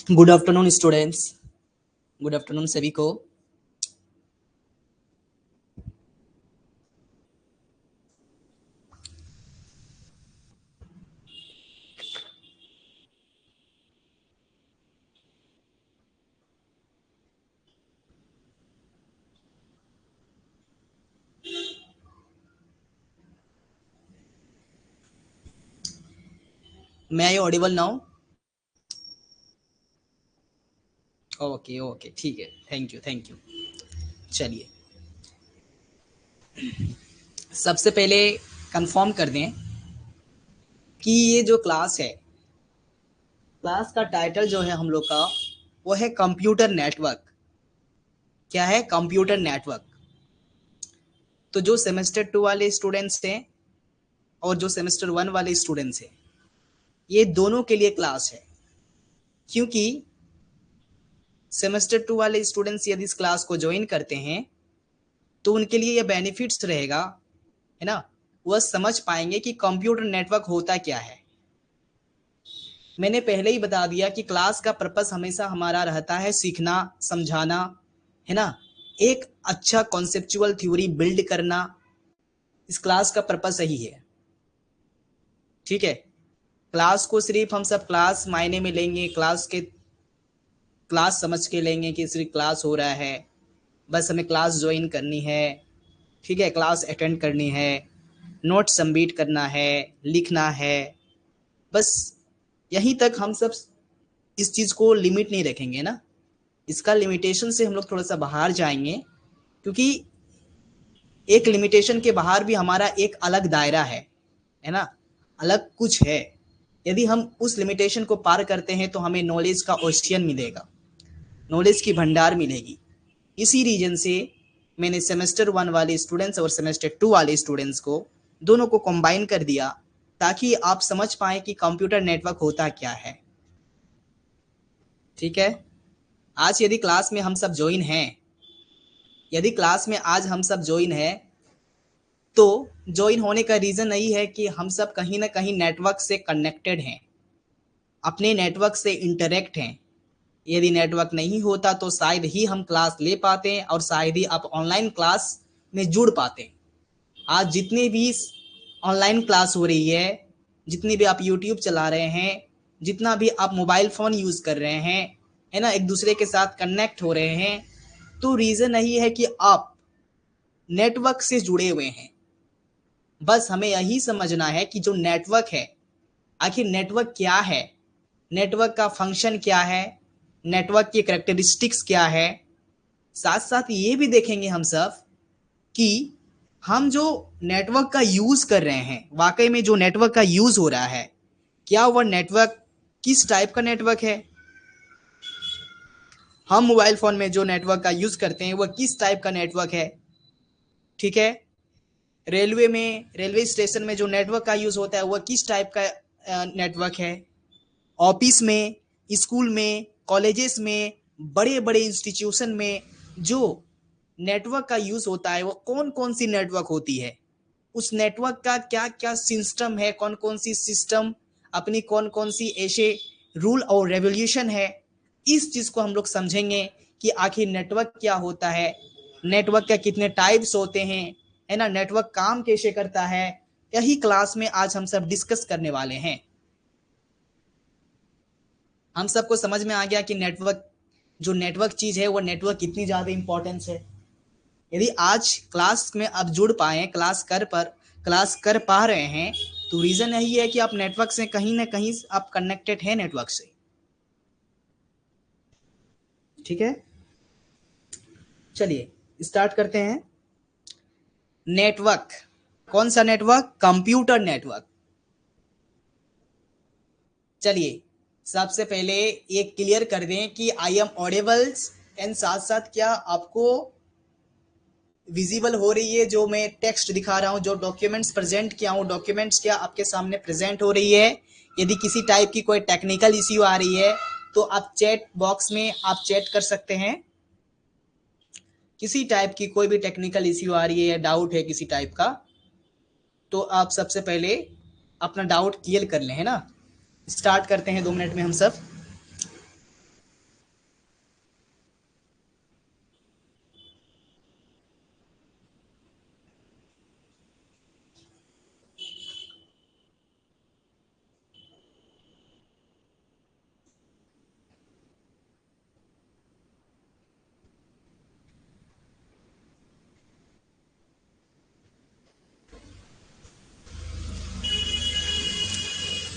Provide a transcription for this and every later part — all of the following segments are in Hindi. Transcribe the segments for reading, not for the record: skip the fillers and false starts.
Good afternoon students, good afternoon सभी को। मैं I audible now? Okay okay, ठीक है, थैंक यू थैंक यू। चलिए, सबसे पहले कंफर्म कर दें कि ये जो क्लास है, क्लास का टाइटल जो है हम लोग का वो है कंप्यूटर नेटवर्क। क्या है? Computer network. तो जो सेमेस्टर 2 वाले स्टूडेंट्स हैं और जो सेमेस्टर 1 वाले स्टूडेंट्स हैं, ये दोनों के लिए क्लास है। क्योंकि सेमेस्टर 2 वाले स्टूडेंट्स यदि इस क्लास को ज्वाइन करते हैं तो उनके लिए यह बेनिफिट्स रहेगा, है ना। वह समझ पाएंगे कि कंप्यूटर नेटवर्क होता क्या है। मैंने पहले ही बता दिया कि क्लास का पर्पस हमेशा हमारा रहता है सीखना, समझाना, है ना। एक अच्छा कॉन्सेप्चुअल थ्योरी बिल्ड करना, इस क्लास का पर्पस यही है। ठीक है, क्लास को सिर्फ हम सब क्लास मायने में लेंगे, क्लास समझ के लेंगे कि सिर्फ क्लास हो रहा है, बस हमें क्लास ज्वाइन करनी है। ठीक है, क्लास अटेंड करनी है, नोट सबमिट करना है, लिखना है, बस यहीं तक हम सब इस चीज़ को लिमिट नहीं रखेंगे ना। इसका लिमिटेशन से हम लोग थोड़ा सा बाहर जाएंगे, क्योंकि एक लिमिटेशन के बाहर भी हमारा एक अलग दायरा है ना, अलग कुछ है। यदि हम उस लिमिटेशन को पार करते हैं तो हमें नॉलेज का ओशियन मिलेगा, नॉलेज की भंडार मिलेगी। इसी रीजन से मैंने सेमेस्टर 1 वाले स्टूडेंट्स और सेमेस्टर 2 वाले स्टूडेंट्स को दोनों को कंबाइन कर दिया, ताकि आप समझ पाएं कि कंप्यूटर नेटवर्क होता क्या है। ठीक है, आज यदि क्लास में हम सब ज्वाइन हैं, यदि क्लास में आज हम सब ज्वाइन हैं, तो ज्वाइन होने का रीज़न यही है कि हम सब कहीं ना कहीं नेटवर्क से कनेक्टेड हैं, अपने नेटवर्क से इंटरेक्ट हैं। यदि नेटवर्क नहीं होता तो शायद ही हम क्लास ले पाते और शायद ही आप ऑनलाइन क्लास में जुड़ पाते। आज जितने भी ऑनलाइन क्लास हो रही है, जितनी भी आप यूट्यूब चला रहे हैं, जितना भी आप मोबाइल फ़ोन यूज़ कर रहे हैं, है ना, एक दूसरे के साथ कनेक्ट हो रहे हैं, तो रीज़न यही है कि आप नेटवर्क से जुड़े हुए हैं। बस हमें यही समझना है कि जो नेटवर्क है, आखिर नेटवर्क क्या है, नेटवर्क का फंक्शन क्या है, नेटवर्क की कैरेक्टरिस्टिक्स क्या है। साथ साथ ये भी देखेंगे हम सब कि हम जो नेटवर्क का यूज़ कर रहे हैं, वाकई में जो नेटवर्क का यूज़ हो रहा है, क्या वह नेटवर्क किस टाइप का नेटवर्क है। हम मोबाइल फ़ोन में जो नेटवर्क का यूज़ करते हैं वह किस टाइप का नेटवर्क है। ठीक है, रेलवे में, रेलवे स्टेशन में जो नेटवर्क का यूज़ होता है वह किस टाइप का नेटवर्क है। ऑफिस में, स्कूल में, कॉलेजेस में, बड़े बड़े इंस्टीट्यूशन में जो नेटवर्क का यूज़ होता है वो कौन कौन सी नेटवर्क होती है, उस नेटवर्क का क्या क्या सिस्टम है, कौन कौन सी सिस्टम अपनी कौन कौन सी ऐसे रूल और रेवोल्यूशन है। इस चीज़ को हम लोग समझेंगे कि आखिर नेटवर्क क्या होता है, नेटवर्क के कितने टाइप्स होते हैं, है ना, नेटवर्क काम कैसे करता है। यही क्लास में आज हम सब डिस्कस करने वाले हैं। हम सबको समझ में आ गया कि नेटवर्क, जो नेटवर्क चीज़ है वो नेटवर्क कितनी ज़्यादा इंपॉर्टेंस है। यदि आज क्लास में आप जुड़ पाए, क्लास कर पा रहे हैं, तो रीज़न यही है कि आप नेटवर्क से कहीं ना कहीं आप कनेक्टेड हैं नेटवर्क से। ठीक है, चलिए स्टार्ट करते हैं। नेटवर्क, कौन सा नेटवर्क? Computer network. चलिए सबसे पहले ये क्लियर कर दें कि आई एम ऑडिबल्स, एंड साथ साथ क्या आपको विजिबल हो रही है जो मैं टेक्स्ट दिखा रहा हूँ, जो डॉक्यूमेंट्स प्रेजेंट किया हूँ, डॉक्यूमेंट्स क्या आपके सामने प्रेजेंट हो रही है। यदि किसी टाइप की कोई टेक्निकल इश्यू आ रही है तो आप चैट बॉक्स में आप चैट कर सकते हैं। किसी टाइप की कोई भी टेक्निकल इश्यू आ रही है या डाउट है किसी टाइप का, तो आप सबसे पहले अपना डाउट क्लियर कर लें, है ना। स्टार्ट करते हैं, 2 मिनट में हम सब।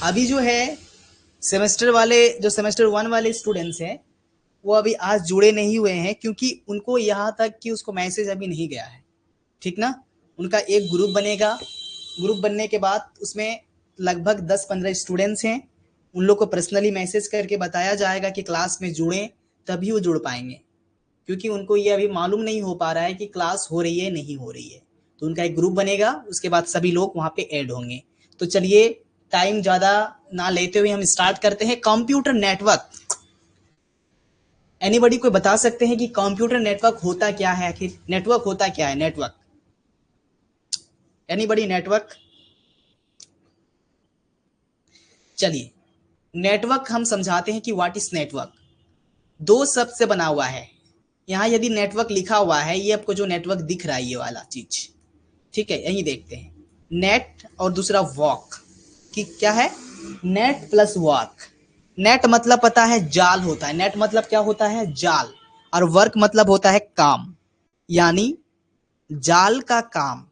अभी जो है जो सेमेस्टर 1 वाले स्टूडेंट्स हैं वो अभी आज जुड़े नहीं हुए हैं, क्योंकि उनको यहाँ तक कि उसको मैसेज अभी नहीं गया है, ठीक ना। उनका एक ग्रुप बनेगा, ग्रुप बनने के बाद उसमें लगभग 10-15 स्टूडेंट्स हैं, उन लोग को पर्सनली मैसेज करके बताया जाएगा कि क्लास में जुड़ें, तभी वो जुड़ पाएंगे, क्योंकि उनको ये अभी मालूम नहीं हो पा रहा है कि क्लास हो रही है नहीं हो रही है। तो उनका एक ग्रुप बनेगा, उसके बाद सभी लोग वहाँ पे ऐड होंगे। तो चलिए टाइम ज़्यादा ना लेते हुए हम स्टार्ट करते हैं। कंप्यूटर नेटवर्क, एनीबडी कोई बता सकते हैं कि कंप्यूटर नेटवर्क होता क्या है? आखिर नेटवर्क होता क्या है? Network, anybody? नेटवर्क, चलिए नेटवर्क हम समझाते हैं कि व्हाट इज नेटवर्क। दो शब्द से बना हुआ है। यहाँ यदि नेटवर्क लिखा हुआ है, ये आपको जो नेटवर्क दिख रहा है ये वाला चीज, ठीक है, यही देखते हैं। नेट और दूसरा वॉक, कि क्या है? Net plus walk. नेट मतलब पता है जाल होता है, नेट मतलब क्या होता है? जाल। और वर्क मतलब होता है काम, यानी जाल का काम,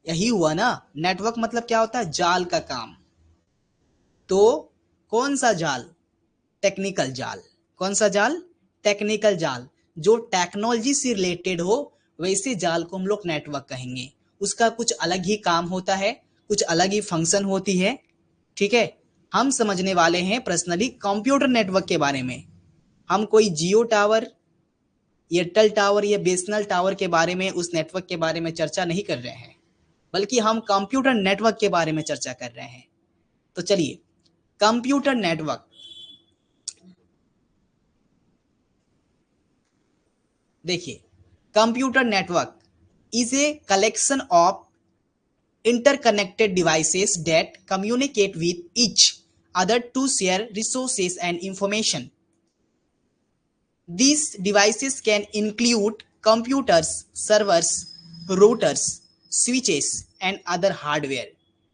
यही हुआ ना। नेटवर्क मतलब क्या होता है? जाल का काम। तो कौन सा जाल? टेक्निकल जाल। कौन सा जाल? टेक्निकल जाल। जो टेक्नोलॉजी से रिलेटेड हो वैसे जाल को हम लोग नेटवर्क कहेंगे। उसका कुछ अलग ही काम होता है, कुछ अलग ही फंक्शन होती है, ठीक है। हम समझने वाले हैं पर्सनली कंप्यूटर नेटवर्क के बारे में। हम कोई जियो टावर, एयरटेल टावर या बीएसएनएल टावर के बारे में, उस नेटवर्क के बारे में चर्चा नहीं कर रहे हैं, बल्कि हम कंप्यूटर नेटवर्क के बारे में चर्चा कर रहे हैं। तो चलिए, कंप्यूटर नेटवर्क, देखिए, computer network is a collection of interconnected devices that communicate with each other to share resources and information. These devices can include computers, servers, routers, switches, and other hardware.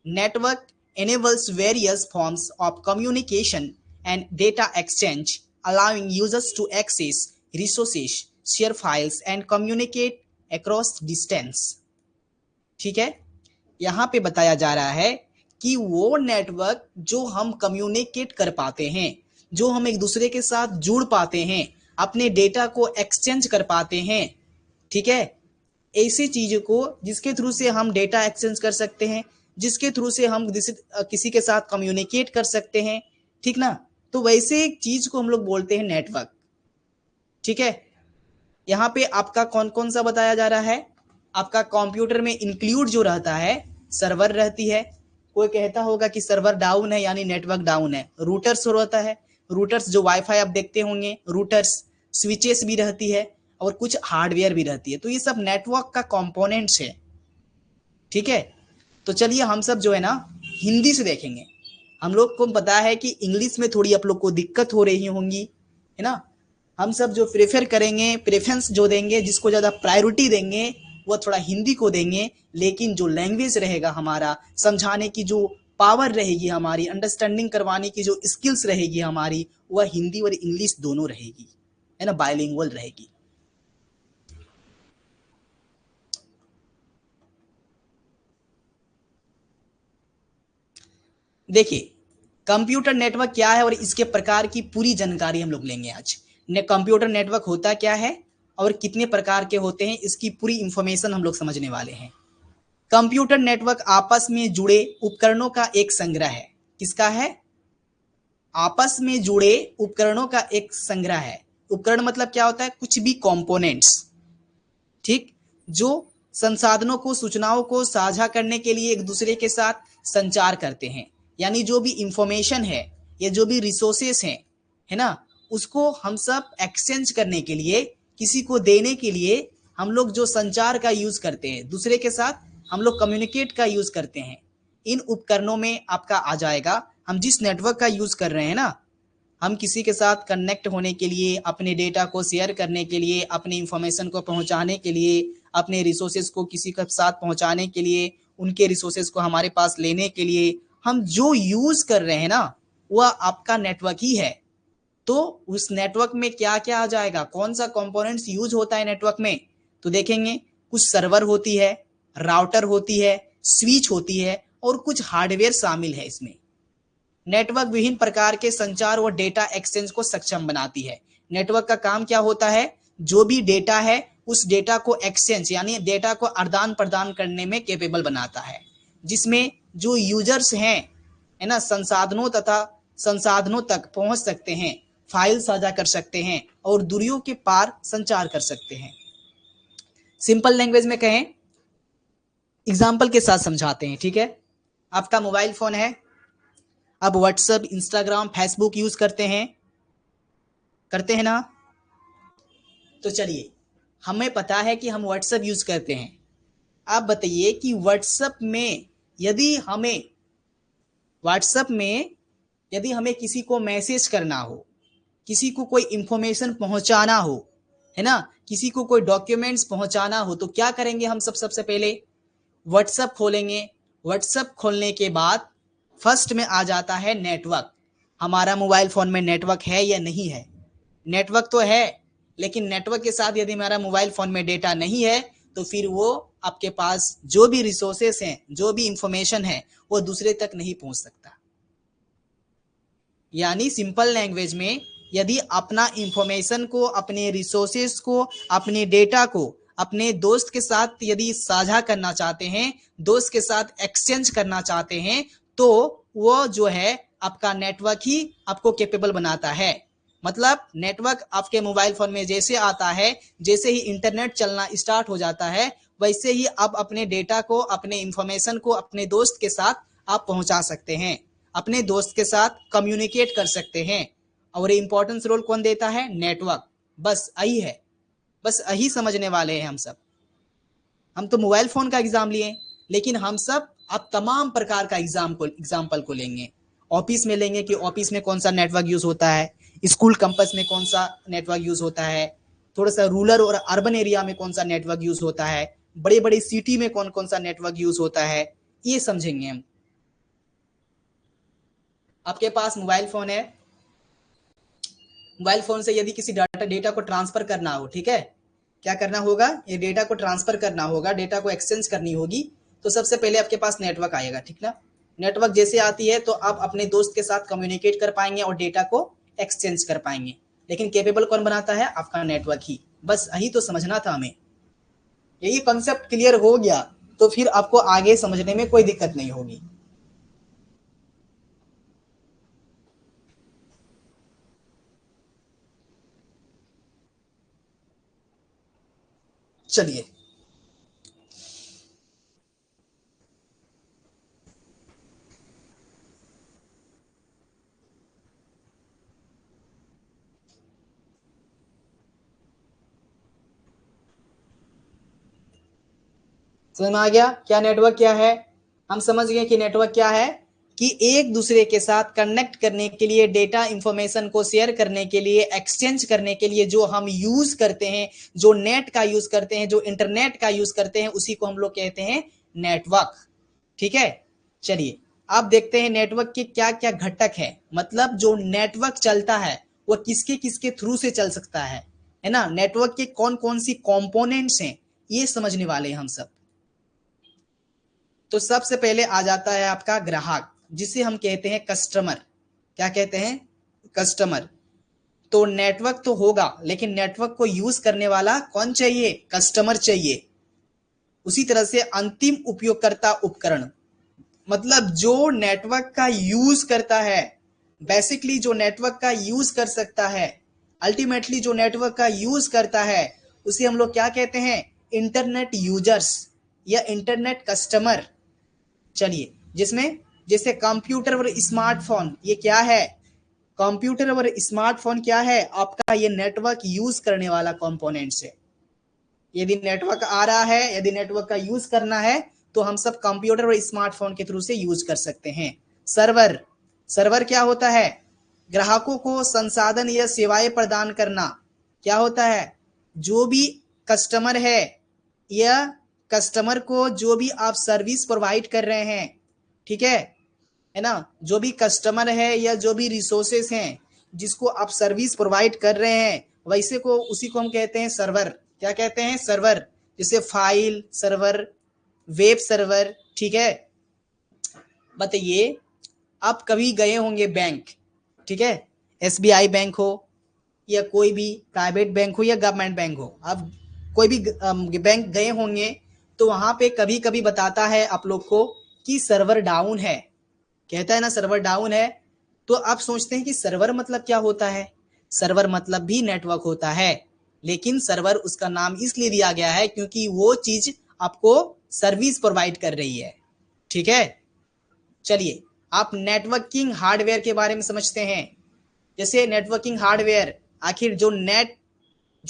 Network enables various forms of communication and data exchange, allowing users to access resources, share files, and communicate across distance. ठीक है, यहाँ पे बताया जा रहा है कि वो नेटवर्क जो हम कम्युनिकेट कर पाते हैं, जो हम एक दूसरे के साथ जुड़ पाते हैं, अपने डेटा को एक्सचेंज कर पाते हैं, ठीक है, ऐसी चीज को जिसके थ्रू से हम डेटा एक्सचेंज कर सकते हैं, जिसके थ्रू से हम किसी के साथ कम्युनिकेट कर सकते हैं, ठीक ना। तो वैसे एक चीज को हम लोग बोलते हैं नेटवर्क, ठीक है। यहाँ पे आपका कौन कौन सा बताया जा रहा है? आपका कंप्यूटर में इंक्लूड जो रहता है, सर्वर रहती है। कोई कहता होगा कि सर्वर डाउन है यानी नेटवर्क डाउन है। रूटर्स रहता है, रूटर्स जो वाईफाई आप देखते होंगे, रूटर्स। स्विचेस भी रहती है और कुछ हार्डवेयर भी रहती है। तो ये सब नेटवर्क का कंपोनेंट्स है, ठीक है। तो चलिए हम सब जो है ना हिंदी से देखेंगे। हम लोग को पता है कि इंग्लिश में थोड़ी आप लोग को दिक्कत हो रही होंगी, है ना। हम सब जो प्रेफर करेंगे, प्रेफरेंस जो देंगे, जिसको ज़्यादा प्रायोरिटी देंगे, वो थोड़ा हिंदी को देंगे। लेकिन जो लैंग्वेज रहेगा हमारा, समझाने की जो पावर रहेगी हमारी, अंडरस्टैंडिंग करवाने की जो स्किल्स रहेगी हमारी, वह हिंदी और इंग्लिश दोनों रहेगी, है ना, बायलिंगुअल रहेगी। देखिए, कंप्यूटर नेटवर्क क्या है और इसके प्रकार की पूरी जानकारी हम लोग लेंगे आज। कंप्यूटर नेटवर्क होता क्या है और कितने प्रकार के होते हैं, इसकी पूरी इंफॉर्मेशन हम लोग समझने वाले हैं। कंप्यूटर नेटवर्क आपस में जुड़े उपकरणों का एक संग्रह है। किसका है? आपस में जुड़े उपकरणों का एक संग्रह है। उपकरण मतलब क्या होता है? कुछ भी कंपोनेंट्स, ठीक, जो संसाधनों को, सूचनाओं को साझा करने के लिए एक दूसरे के साथ संचार करते हैं। यानी जो भी इंफॉर्मेशन है या जो भी रिसोर्सेस हैं, है ना, उसको हम सब एक्सचेंज करने के लिए, किसी को देने के लिए हम लोग जो संचार का यूज करते हैं, दूसरे के साथ हम लोग कम्युनिकेट का यूज करते हैं। इन उपकरणों में आपका आ जाएगा, हम जिस नेटवर्क का यूज कर रहे हैं ना, हम किसी के साथ कनेक्ट होने के लिए, अपने डेटा को शेयर करने के लिए, अपने इंफॉर्मेशन को पहुंचाने के लिए, अपने रिसोर्सेज को किसी के साथ पहुंचाने के लिए, उनके रिसोर्सेज को हमारे पास लेने के लिए हम जो यूज कर रहे हैं ना, वह आपका नेटवर्क ही है। तो उस नेटवर्क में क्या क्या आ जाएगा, कौन सा कंपोनेंट्स यूज होता है नेटवर्क में, तो देखेंगे कुछ सर्वर होती है, राउटर होती है, स्विच होती है और कुछ हार्डवेयर शामिल है इसमें। नेटवर्क विभिन्न प्रकार के संचार और डेटा एक्सचेंज को सक्षम बनाती है। नेटवर्क का काम क्या होता है, जो भी डेटा है उस डेटा को एक्सचेंज यानी डेटा को आदान प्रदान करने में कैपेबल बनाता है, जिसमें जो यूजर्स हैं है ना संसाधनों तक पहुंच सकते हैं, फाइल साझा कर सकते हैं और दूरियों के पार संचार कर सकते हैं। सिंपल लैंग्वेज में कहें, एग्जाम्पल के साथ समझाते हैं, ठीक है। आपका मोबाइल फोन है, अब व्हाट्सएप, इंस्टाग्राम, फेसबुक यूज करते हैं ना। तो चलिए, हमें पता है कि हम व्हाट्सएप यूज करते हैं। आप बताइए कि व्हाट्सएप में यदि हमें किसी को मैसेज करना हो, किसी को कोई इंफॉर्मेशन पहुंचाना हो, है ना, किसी को कोई डॉक्यूमेंट्स पहुंचाना हो, तो क्या करेंगे हम सबसे पहले व्हाट्सएप खोलेंगे। व्हाट्सएप खोलने के बाद फर्स्ट में आ जाता है नेटवर्क। हमारा मोबाइल फोन में नेटवर्क है या नहीं है? नेटवर्क तो है, लेकिन नेटवर्क के साथ यदि हमारा मोबाइल फोन में डेटा नहीं है तो फिर वो आपके पास जो भी रिसोर्सेस हैं, जो भी इंफॉर्मेशन है, वो दूसरे तक नहीं पहुंच सकता। यानी सिंपल लैंग्वेज में, यदि अपना इंफॉर्मेशन को, अपने रिसोर्सेस को, अपने डेटा को अपने दोस्त के साथ यदि साझा करना चाहते हैं, दोस्त के साथ एक्सचेंज करना चाहते हैं, तो वो जो है आपका नेटवर्क ही आपको कैपेबल बनाता है। मतलब नेटवर्क आपके मोबाइल फोन में जैसे आता है, जैसे ही इंटरनेट चलना स्टार्ट हो जाता है, वैसे ही आप अपने डेटा को, अपने इंफॉर्मेशन को अपने दोस्त के साथ आप पहुंचा सकते हैं, अपने दोस्त के साथ कम्युनिकेट कर सकते हैं। और इंपॉर्टेंस रोल कौन देता है? नेटवर्क। बस यही है, बस यही समझने वाले हैं हम सब। हम तो मोबाइल फोन का एग्जाम लिए, लेकिन हम सब अब तमाम प्रकार का एग्जाम्पल को लेंगे। ऑफिस में लेंगे कि ऑफिस में कौन सा नेटवर्क यूज होता है, स्कूल कैंपस में कौन सा नेटवर्क यूज होता है, थोड़ा सा रूरल और अर्बन एरिया में कौन सा नेटवर्क यूज होता है, बड़े बड़े सिटी में कौन कौन सा नेटवर्क यूज होता है, ये समझेंगे हम। आपके पास मोबाइल फोन है, मोबाइल फोन से यदि किसी डेटा को ट्रांसफर करना हो, ठीक है, क्या करना होगा, ये डेटा को ट्रांसफर करना होगा, डेटा को एक्सचेंज करनी होगी, तो सबसे पहले आपके पास नेटवर्क आएगा, ठीक ना। नेटवर्क जैसे आती है तो आप अपने दोस्त के साथ कम्युनिकेट कर पाएंगे और डेटा को एक्सचेंज कर पाएंगे। लेकिन कैपेबल कौन बनाता है? आपका नेटवर्क ही। बस यही तो समझना था हमें। यही कंसेप्ट क्लियर हो गया तो फिर आपको आगे समझने में कोई दिक्कत नहीं होगी। चलिए, समझ में आ गया क्या नेटवर्क क्या है? हम समझ गए कि नेटवर्क क्या है, कि एक दूसरे के साथ कनेक्ट करने के लिए, डेटा इंफॉर्मेशन को शेयर करने के लिए, एक्सचेंज करने के लिए जो हम यूज करते हैं, जो नेट का यूज करते हैं, जो इंटरनेट का यूज करते हैं, उसी को हम लोग कहते हैं नेटवर्क। ठीक है, चलिए आप देखते हैं नेटवर्क के क्या क्या घटक है। मतलब जो नेटवर्क चलता है वो किसके किसके थ्रू से चल सकता है ना। नेटवर्क के कौन कौन सी कंपोनेंट्स हैं, ये समझने वाले हैं हम सब। तो सबसे पहले आ जाता है आपका ग्राहक, जिसे हम कहते हैं कस्टमर। क्या कहते हैं? कस्टमर। तो नेटवर्क तो होगा, लेकिन नेटवर्क को यूज करने वाला कौन चाहिए? कस्टमर चाहिए। उसी तरह से अंतिम उपयोगकर्ता उपकरण, मतलब जो नेटवर्क का यूज करता है, बेसिकली जो नेटवर्क का यूज कर सकता है, अल्टीमेटली जो नेटवर्क का यूज करता है, उसे हम लोग क्या कहते हैं? इंटरनेट यूजर्स या इंटरनेट कस्टमर। चलिए, जिसमें जैसे कंप्यूटर और स्मार्टफोन, ये क्या है? कंप्यूटर और स्मार्टफोन क्या है? आपका ये नेटवर्क यूज करने वाला कंपोनेंट्स है। यदि नेटवर्क आ रहा है, यदि नेटवर्क का यूज करना है, तो हम सब कंप्यूटर और स्मार्टफोन के थ्रू से यूज कर सकते हैं। सर्वर, सर्वर क्या होता है? ग्राहकों को संसाधन या सेवाएं प्रदान करना। क्या होता है? जो भी कस्टमर है या कस्टमर को जो भी आप सर्विस प्रोवाइड कर रहे हैं, ठीक है ना, जो भी कस्टमर है या जो भी रिसोर्सेस हैं जिसको आप सर्विस प्रोवाइड कर रहे हैं, वैसे को उसी को हम कहते हैं सर्वर। क्या कहते हैं? सर्वर। जैसे फाइल सर्वर, वेब सर्वर। ठीक है, बताइए आप कभी गए होंगे बैंक, ठीक है, एसबीआई बैंक हो या कोई भी प्राइवेट बैंक हो या गवर्नमेंट बैंक हो, आप कोई भी बैंक गए होंगे तो वहां पे कभी कभी बताता है आप लोग को कि सर्वर डाउन है, कहता है ना सर्वर डाउन है। तो आप सोचते हैं कि सर्वर मतलब क्या होता है, सर्वर मतलब भी नेटवर्क होता है, लेकिन सर्वर उसका नाम इसलिए दिया गया है क्योंकि वो चीज आपको सर्विस प्रोवाइड कर रही है, ठीक है। चलिए, आप नेटवर्किंग हार्डवेयर के बारे में समझते हैं। जैसे नेटवर्किंग हार्डवेयर, आखिर जो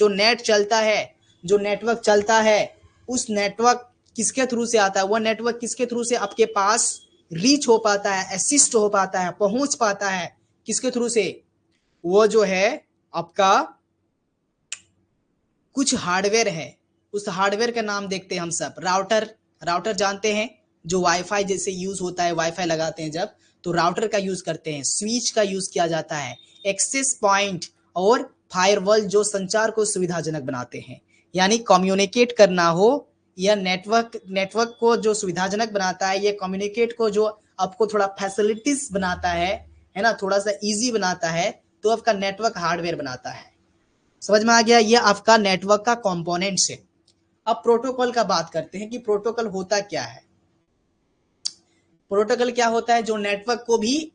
नेट चलता है, जो नेटवर्क चलता है, उस नेटवर्क किसके थ्रू से आता है, वह नेटवर्क किसके थ्रू से आपके पास रीच हो पाता है, असिस्ट हो पाता है, पहुंच पाता है, किसके थ्रू से, वो जो है आपका कुछ हार्डवेयर है, उस हार्डवेयर का नाम देखते हैं हम सब, राउटर। राउटर जानते हैं, जो वाईफाई जैसे यूज होता है, वाईफाई लगाते हैं जब, तो राउटर का यूज करते हैं, स्विच का यूज किया जाता है, एक्सेस पॉइंट और फायरवॉल जो संचार को सुविधाजनक बनाते हैं, यानी कम्युनिकेट करना हो या नेटवर्क को जो सुविधाजनक बनाता है, ये कम्युनिकेट को जो आपको थोड़ा फैसिलिटीज बनाता है ना, थोड़ा सा इजी बनाता है, तो आपका नेटवर्क हार्डवेयर बनाता है। समझ में आ गया, ये आपका नेटवर्क का कंपोनेंट्स है। अब प्रोटोकॉल का बात करते हैं कि प्रोटोकॉल होता क्या है। प्रोटोकॉल क्या होता है, जो नेटवर्क को भी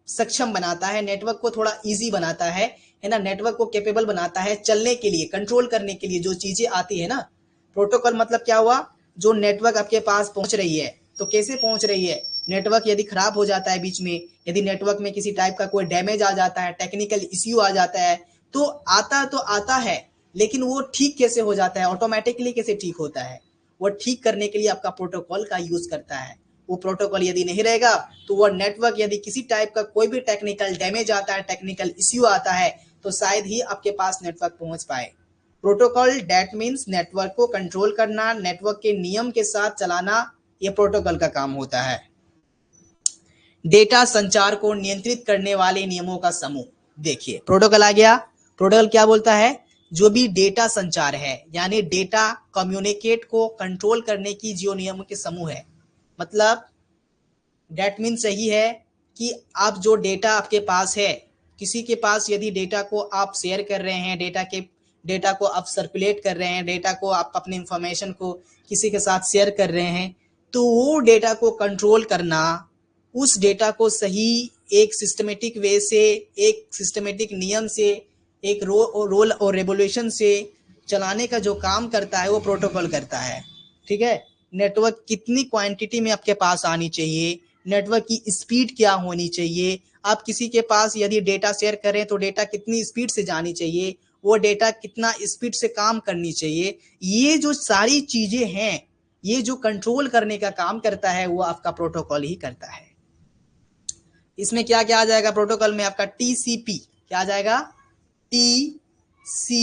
सक्षम बनाता है, नेटवर्क को थोड़ा इजी बनाता है ना, नेटवर्क को कैपेबल बनाता है चलने के लिए, कंट्रोल करने के लिए जो चीजें आती है ना। प्रोटोकॉल मतलब क्या हुआ, जो नेटवर्क आपके पास पहुंच रही है, तो कैसे पहुंच रही है, नेटवर्क यदि खराब हो जाता है बीच में, यदि नेटवर्क में किसी टाइप का कोई डैमेज आ जाता है, टेक्निकल इश्यू आ जाता है, तो आता है, लेकिन वो ठीक कैसे हो जाता है, ऑटोमेटिकली कैसे ठीक होता है, वो ठीक करने के लिए आपका प्रोटोकॉल का यूज करता है। वो प्रोटोकॉल यदि नहीं रहेगा तो वह नेटवर्क यदि किसी टाइप का कोई भी टेक्निकल डैमेज आता है, टेक्निकल इश्यू आता है, तो शायद ही आपके पास नेटवर्क पहुंच पाए। प्रोटोकॉल डेट मीन्स नेटवर्क को कंट्रोल करना, नेटवर्क के नियम के साथ चलाना, यह प्रोटोकॉल का काम होता है। डेटा संचार को नियंत्रित करने वाले नियमों का समूह। देखिए प्रोटोकॉल आ गया, प्रोटोकॉल क्या बोलता है, जो भी डेटा संचार है, यानी डेटा कम्युनिकेट को कंट्रोल करने की जो नियमों के समूह है, मतलब डेट मीन सही है कि आप जो डेटा आपके पास है, किसी के पास यदि डेटा को आप शेयर कर रहे हैं, डेटा को आप सर्कुलेट कर रहे हैं, डेटा को आप अपने इंफॉर्मेशन को किसी के साथ शेयर कर रहे हैं, तो वो डेटा को कंट्रोल करना, उस डेटा को सही एक सिस्टमेटिक वे से, एक सिस्टमेटिक नियम से, एक रोल और रेगुलेशन से चलाने का जो काम करता है वो प्रोटोकॉल करता है, ठीक है। नेटवर्क कितनी क्वांटिटी में आपके पास आनी चाहिए, नेटवर्क की स्पीड क्या होनी चाहिए, आप किसी के पास यदि डेटा शेयर करें तो डेटा कितनी स्पीड से जानी चाहिए, वो डेटा कितना स्पीड से काम करनी चाहिए, ये जो सारी चीजें हैं, ये जो कंट्रोल करने का काम करता है वो आपका प्रोटोकॉल ही करता है। इसमें क्या क्या आ जाएगा प्रोटोकॉल में, आपका टीसीपी क्या आ जाएगा, टीसीपी,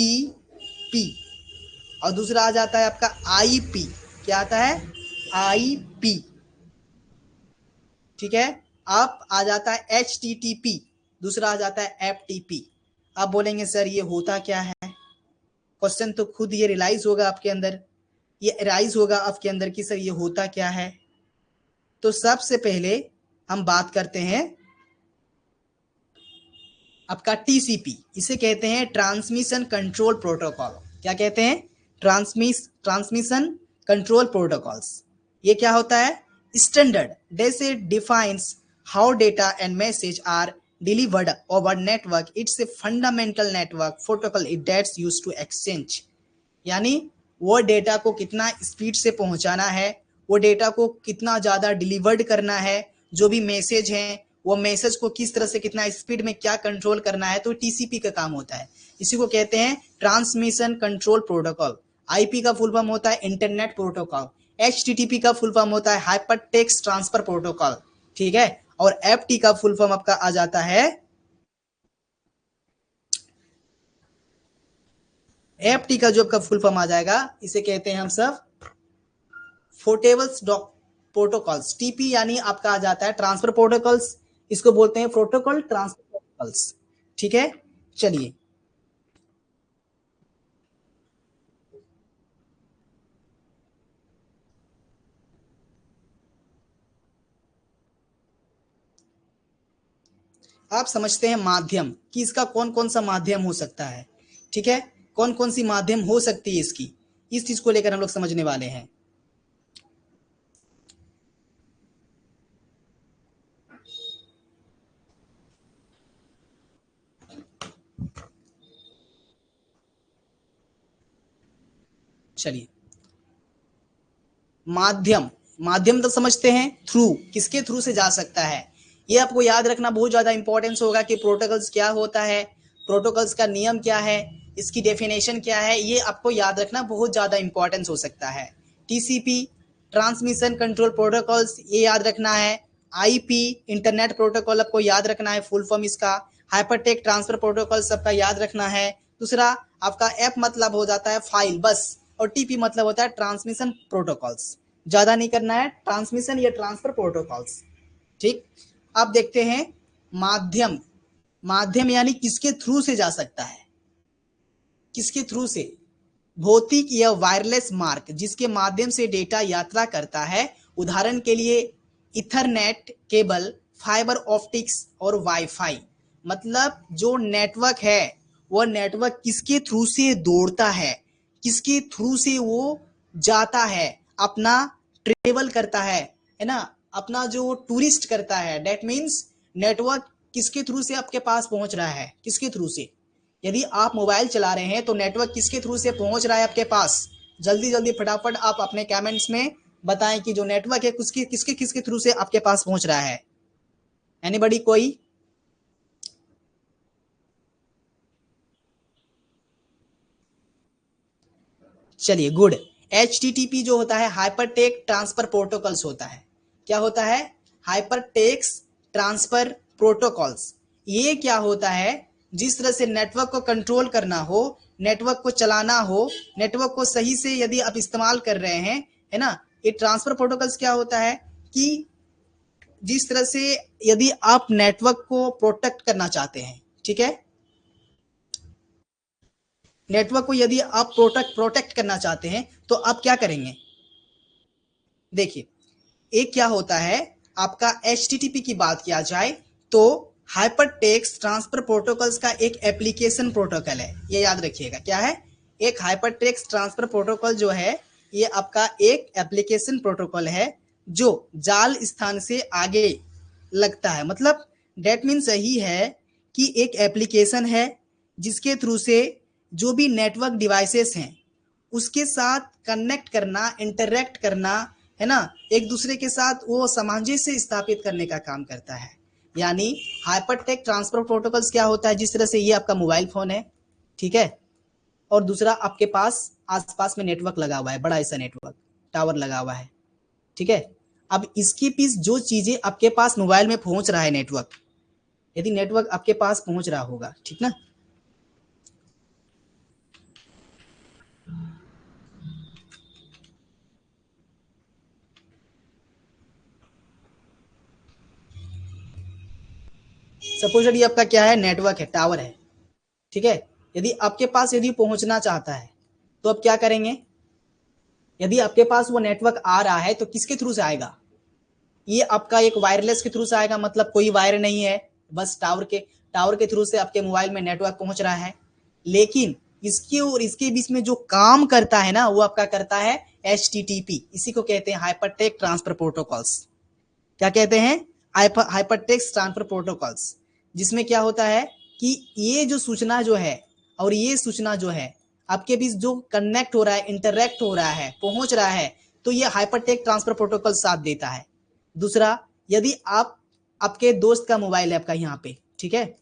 और दूसरा आ जाता है आपका आईपी, क्या आता है, आईपी, ठीक है। अब आ जाता है एचटीटीपी, दूसरा आ जाता है एफटीपी। आप बोलेंगे सर ये होता क्या है, क्वेश्चन तो खुद ये रियलाइज होगा आपके अंदर, ये राइज होगा आपके अंदर कि सर ये होता क्या है। तो सबसे पहले हम बात करते हैं आपका टीसीपी, इसे कहते हैं ट्रांसमिशन कंट्रोल प्रोटोकॉल। क्या कहते हैं, ट्रांसमिशन कंट्रोल प्रोटोकॉल्स। ये क्या होता है, स्टैंडर्ड जैसे defines how data and message are delivered over network, it's a fundamental network protocol it that's used to exchange, यानी वो डेटा को कितना स्पीड से पहुंचाना है, वो डेटा को कितना ज़्यादा डिलीवर्ड करना है, जो भी मैसेज है वो मैसेज को किस तरह से कितना स्पीड में क्या कंट्रोल करना है, तो टीसीपी का काम होता है। इसी को कहते हैं ट्रांसमिशन कंट्रोल प्रोटोकॉल। आईपी का फुल फॉर्म होता है इंटरनेट प्रोटोकॉल, एचटीटीपी का फुल फॉर्म होता है हाइपर टेक्स्ट ट्रांसफर प्रोटोकॉल, ठीक है। और एफटी का फुल फॉर्म आपका आ जाता है, एफटी का जो आपका फुल फॉर्म आ जाएगा, इसे कहते हैं हम सब पोर्टेबल्स प्रोटोकॉल्स। टीपी यानी आपका आ जाता है ट्रांसफर प्रोटोकॉल्स, इसको बोलते हैं प्रोटोकॉल ट्रांसफर प्रोटोकॉल्स, ठीक है। चलिए आप समझते हैं माध्यम कि इसका कौन कौन सा माध्यम हो सकता है, ठीक है, कौन कौन सी माध्यम हो सकती है इसकी, इस चीज को लेकर हम लोग समझने वाले हैं। चलिए, माध्यम, माध्यम तो समझते हैं, थ्रू, किसके थ्रू से जा सकता है, ये आपको याद रखना बहुत ज्यादा इंपॉर्टेंस होगा कि प्रोटोकॉल्स क्या होता है, प्रोटोकॉल्स का नियम क्या है, इसकी डेफिनेशन क्या है, ये आपको याद रखना बहुत ज्यादा इंपॉर्टेंस हो सकता है। टीसीपी, ट्रांसमिशन कंट्रोल प्रोटोकॉल्स, ये याद रखना है। आईपी, इंटरनेट प्रोटोकॉल आपको याद रखना है, फुल फॉर्म इसका। हाइपरटेक ट्रांसफर प्रोटोकॉल सबका याद रखना है। दूसरा आपका एफ मतलब हो जाता है फाइल बस, और टीपी मतलब होता है ट्रांसमिशन प्रोटोकॉल्स, ज्यादा नहीं करना है, ट्रांसमिशन या ट्रांसफर प्रोटोकॉल्स, ठीक। अब देखते हैं माध्यम, माध्यम यानी किसके थ्रू से जा सकता है, किसके थ्रू से, भौतिक या वायरलेस मार्ग जिसके माध्यम से डेटा यात्रा करता है, उदाहरण के लिए इथरनेट केबल, फाइबर ऑप्टिक्स और वाईफाई। मतलब जो नेटवर्क है वह नेटवर्क किसके थ्रू से दौड़ता है, किसके थ्रू से वो जाता है, अपना ट्रेवल करता है ना, अपना जो टूरिस्ट करता है, डेट मीन्स नेटवर्क किसके थ्रू से आपके पास पहुंच रहा है, किसके थ्रू से। यदि आप मोबाइल चला रहे हैं तो नेटवर्क किसके थ्रू से पहुंच रहा है आपके पास, जल्दी जल्दी फटाफट आप अपने कमेंट्स में बताएं कि जो नेटवर्क है किसके किसके किसके थ्रू से आपके पास पहुंच रहा है। एनीबॉडी, कोई? चलिए, गुड। HTTP जो होता है हाइपरटेक ट्रांसफर प्रोटोकॉल्स होता है। क्या होता है? Hypertext transfer protocols. ये क्या होता है, जिस तरह से नेटवर्क को कंट्रोल करना हो, नेटवर्क को चलाना हो, नेटवर्क को सही से यदि आप इस्तेमाल कर रहे हैं, है ना, ये ट्रांसफर प्रोटोकॉल्स क्या होता है कि जिस तरह से यदि आप नेटवर्क को प्रोटेक्ट करना चाहते हैं, ठीक है, नेटवर्क को यदि आप प्रोटेक्ट करना चाहते हैं तो आप क्या करेंगे, देखिए, एक क्या होता है आपका HTTP की बात किया जाए तो हाइपर टेक्स्ट ट्रांसफर प्रोटोकॉल्स का एक एप्लीकेशन प्रोटोकॉल है, ये याद रखिएगा। क्या है? एक हाइपर टेक्स्ट ट्रांसफर प्रोटोकॉल जो है ये आपका एक एप्लीकेशन प्रोटोकॉल है जो जाल स्थान से आगे लगता है। मतलब डेट मीन सही है कि एक एप्लीकेशन है जिसके थ्रू से जो भी नेटवर्क डिवाइसेस हैं उसके साथ कनेक्ट करना, इंटरेक्ट करना, है ना, एक दूसरे के साथ वो सामंजस्य स्थापित करने का काम करता है। यानी हाइपरटेक ट्रांसफर प्रोटोकॉल्स क्या होता है, जिस तरह से ये आपका मोबाइल फोन है, ठीक है, और दूसरा आपके पास आसपास में नेटवर्क लगा हुआ है, बड़ा ऐसा नेटवर्क टावर लगा हुआ है, ठीक है। अब इसके पीस जो चीजें आपके पास मोबाइल में पहुंच रहा है नेटवर्क, यदि नेटवर्क आपके पास पहुंच रहा होगा, ठीक ना, सपोज यदि आपका क्या है, नेटवर्क है, टावर है, ठीक है, यदि आपके पास यदि पहुंचना चाहता है तो आप क्या करेंगे, यदि आपके पास वो नेटवर्क आ रहा है तो किसके थ्रू से आएगा, ये आपका एक वायरलेस के थ्रू से आएगा, मतलब कोई वायर नहीं है, बस टावर के थ्रू से आपके मोबाइल में नेटवर्क पहुंच रहा है। लेकिन इसके और इसके बीच में जो काम करता है ना वो आपका करता है HTTP, इसी को कहते हैं हाइपरटेक ट्रांसफर प्रोटोकॉल्स। क्या कहते हैं? हाइपरटेक्स्ट ट्रांसफर प्रोटोकॉल्स, जिसमें क्या होता है कि ये जो सूचना जो है और ये सूचना जो है आपके बीच जो कनेक्ट हो रहा है, इंटरेक्ट हो रहा है, पहुंच रहा है, तो ये हाइपरटेक ट्रांसफर प्रोटोकॉल साथ देता है। दूसरा, यदि आप, आपके दोस्त का मोबाइल है आपका यहाँ पे, ठीक है,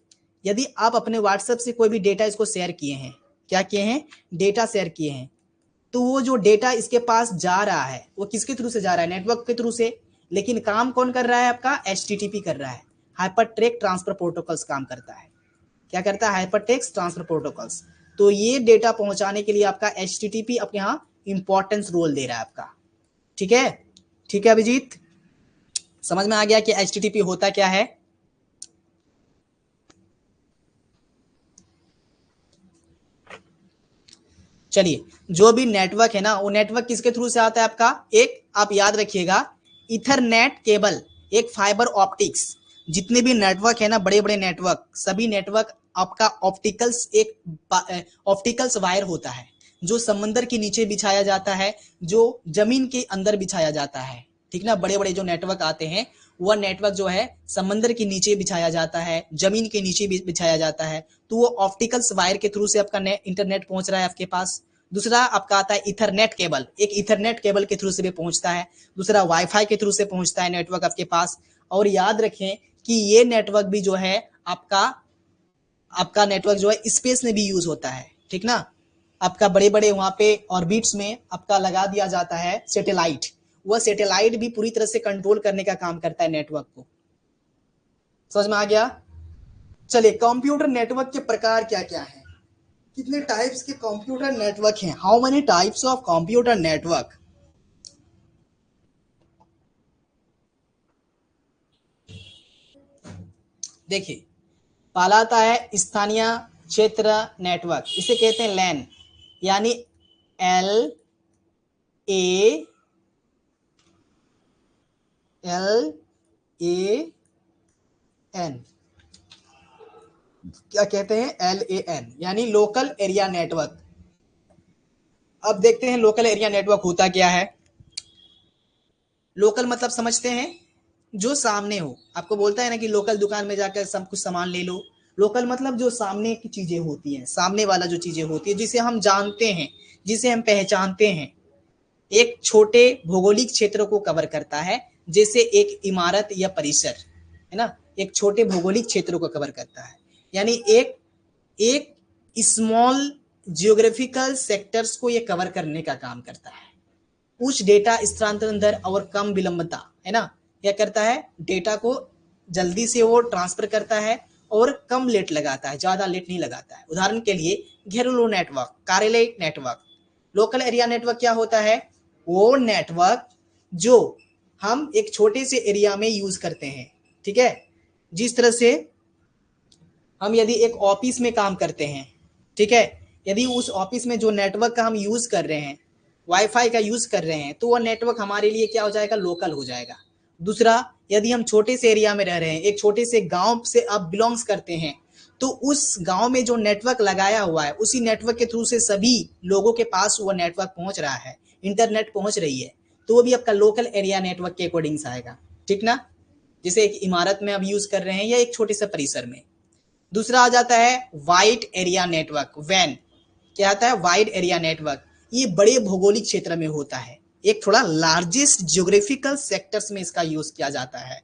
यदि आप अपने व्हाट्सएप से कोई भी डेटा इसको शेयर किए हैं, क्या किए हैं, डेटा शेयर किए हैं, तो वो जो डेटा इसके पास जा रहा है वो किसके थ्रू से जा रहा है, नेटवर्क के थ्रू से। लेकिन काम कौन कर रहा है आपका, HTTP कर रहा है, हाइपरटेक ट्रांसफर प्रोटोकॉल्स काम करता है। क्या करता है? Hypertext transfer protocols. तो ये डेटा पहुंचाने के लिए आपका HTTP आपके यहाँ इंपॉर्टेंस रोल दे रहा है आपका, ठीक है। ठीक है अभिजीत, समझ में आ गया कि HTTP होता क्या है। चलिए, जो भी नेटवर्क है ना वो नेटवर्क किसके थ्रू से आता है आपका, एक आप याद रखिएगा, इथरनेट केबल, एक फाइबर ऑप्टिक्स। जितने भी नेटवर्क है ना, बड़े बड़े नेटवर्क, सभी नेटवर्क आपका ऑप्टिकल्स वायर होता है, जो समंदर के नीचे बिछाया जाता है, जो जमीन के अंदर बिछाया जाता है। ठीक ना, बड़े बड़े जो नेटवर्क आते हैं वह नेटवर्क जो है समंदर के नीचे बिछाया जाता है, जमीन के नीचे बिछाया जाता है। तो वो ऑप्टिकल्स वायर के थ्रू से आपका इंटरनेट पहुंच रहा है आपके पास। दूसरा आपका आता है इथरनेट केबल, एक इथरनेट केबल के थ्रू से भी पहुंचता है। दूसरा वाईफाई के थ्रू से पहुंचता है नेटवर्क आपके पास। और याद रखें कि ये नेटवर्क भी जो है आपका आपका नेटवर्क जो है स्पेस में भी यूज होता है। ठीक ना, आपका बड़े बड़े वहां पे ऑर्बिट्स में आपका लगा दिया जाता है सैटेलाइट, वह सैटेलाइट भी पूरी तरह से कंट्रोल करने का काम करता है नेटवर्क को। समझ में आ गया? चलिए, कंप्यूटर नेटवर्क के प्रकार क्या क्या है, कितने टाइप्स के कंप्यूटर नेटवर्क हैं, how many types of computer network. देखिए, पहला आता है स्थानीय क्षेत्र नेटवर्क, इसे कहते हैं लैन, यानी LAN, क्या कहते हैं, LAN, यानी लोकल एरिया नेटवर्क। अब देखते हैं लोकल एरिया नेटवर्क होता क्या है। लोकल मतलब समझते हैं, जो सामने हो। आपको बोलता है ना कि लोकल दुकान में जाकर सब कुछ सामान ले लो। लोकल मतलब जो सामने की चीजें होती हैं, सामने वाला जो चीजें होती है, जिसे हम जानते हैं, जिसे हम पहचानते हैं। एक छोटे भौगोलिक क्षेत्र को कवर करता है, जैसे एक इमारत या परिसर, है ना, एक छोटे भौगोलिक क्षेत्र को कवर करता है, यानी एक एक स्मॉल जियोग्राफिकल सेक्टर्स को ये कवर करने का काम करता है। उच्च डेटा स्थानांतरण दर और कम विलंबता, है ना, क्या करता है, डेटा को जल्दी से वो ट्रांसफर करता है और कम लेट लगाता है, ज्यादा लेट नहीं लगाता है। उदाहरण के लिए घरेलू नेटवर्क, कार्यालय नेटवर्क। लोकल एरिया नेटवर्क क्या होता है, वो नेटवर्क जो हम एक छोटे से एरिया में यूज करते हैं। ठीक है, जिस तरह से हम यदि एक ऑफिस में काम करते हैं, ठीक है, यदि उस ऑफिस में जो नेटवर्क का हम यूज कर रहे हैं, वाईफाई का यूज कर रहे हैं, तो वह नेटवर्क हमारे लिए क्या हो जाएगा, लोकल हो जाएगा। दूसरा, यदि हम छोटे से एरिया में रह रहे हैं, एक छोटे से गांव से आप बिलोंग्स करते हैं, तो उस गांव में जो नेटवर्क लगाया हुआ है, उसी नेटवर्क के थ्रू से सभी लोगों के पास वो नेटवर्क पहुंच रहा है, इंटरनेट पहुंच रही है, तो वो भी आपका लोकल एरिया नेटवर्क के अकॉर्डिंग आएगा। ठीक ना, जैसे एक इमारत में आप यूज कर रहे हैं या एक छोटे से परिसर में। दूसरा आ जाता है वाइड एरिया नेटवर्क, वैन। क्या आता है, वाइड एरिया नेटवर्क, ये बड़े भौगोलिक क्षेत्र में होता है, एक थोड़ा लार्जेस्ट जियोग्राफिकल सेक्टर्स में इसका यूज किया जाता है।